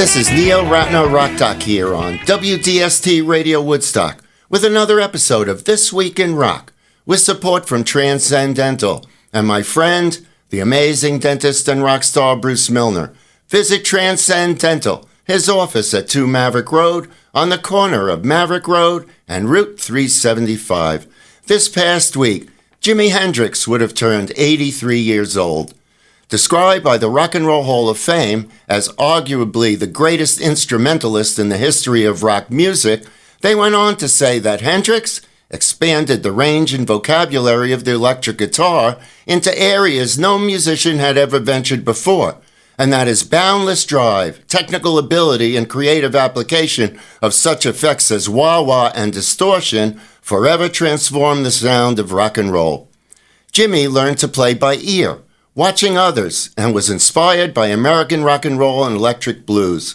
This is Neo Ratna Rock Doc here on WDST Radio Woodstock with another episode of This Week in Rock with support from Transcendental and my friend, the amazing dentist and rock star Bruce Milner. Visit Transcendental, his office at 2 Maverick Road on the corner of Maverick Road and Route 375. This past week, Jimi Hendrix would have turned 83 years old. Described by the Rock and Roll Hall of Fame as arguably the greatest instrumentalist in the history of rock music, they went on to say that Hendrix expanded the range and vocabulary of the electric guitar into areas no musician had ever ventured before, and that his boundless drive, technical ability, and creative application of such effects as wah-wah and distortion forever transformed the sound of rock and roll. Jimi learned to play by ear, watching others, and was inspired by American rock and roll and electric blues.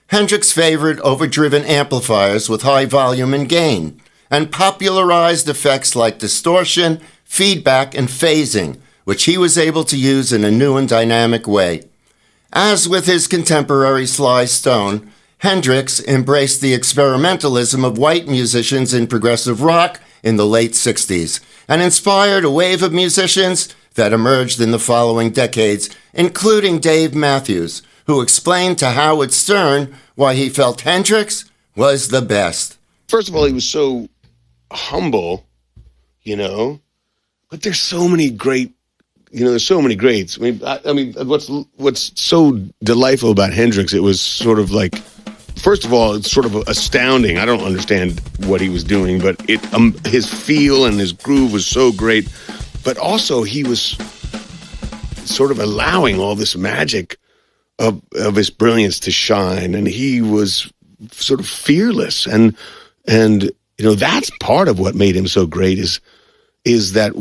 Hendrix favored overdriven amplifiers with high volume and gain, and popularized effects like distortion, feedback, and phasing, which he was able to use in a new and dynamic way. As with his contemporary Sly Stone, Hendrix embraced the experimentalism of white musicians in progressive rock in the late 60s, and inspired a wave of musicians that emerged in the following decades, including Dave Matthews, who explained to Howard Stern why he felt Hendrix was the best. First of all, he was so humble, but there's so many great, there's so many greats. I mean, what's so delightful about Hendrix, it was sort of like, first of all, it's sort of astounding. I don't understand what he was doing, but his feel and his groove was so great. But also, he was sort of allowing all this magic of his brilliance to shine, and he was sort of fearless, and that's part of what made him so great is that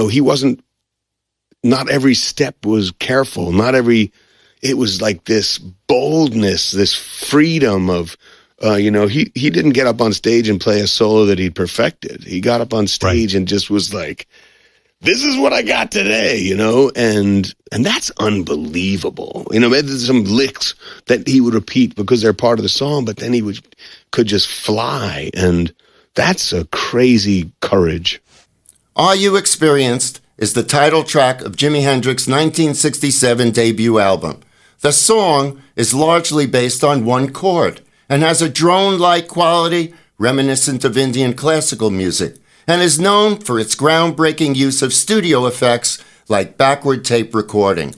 he wasn't. Not every step was careful. It was like this boldness, this freedom of. He didn't get up on stage and play a solo that he'd perfected. He got up on stage and just was like, this is what I got today, and that's unbelievable. There's some licks that he would repeat because they're part of the song, but then he could just fly, and that's a crazy courage. Are You Experienced is the title track of Jimi Hendrix's 1967 debut album. The song is largely based on one chord and has a drone-like quality reminiscent of Indian classical music, and is known for its groundbreaking use of studio effects like backward tape recording.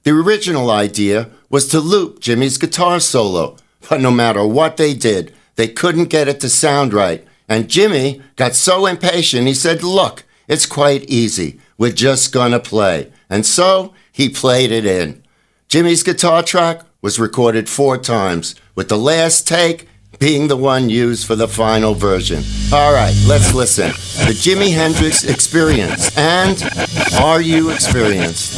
The original idea was to loop Jimi's guitar solo, but no matter what they did, they couldn't get it to sound right, and Jimi got so impatient he said, "Look, it's quite easy, we're just gonna play." And so he played it in. Jimi's guitar track was recorded 4 times, with the last take being the one used for the final version. All right, let's listen. The Jimi Hendrix Experience and Are You Experienced?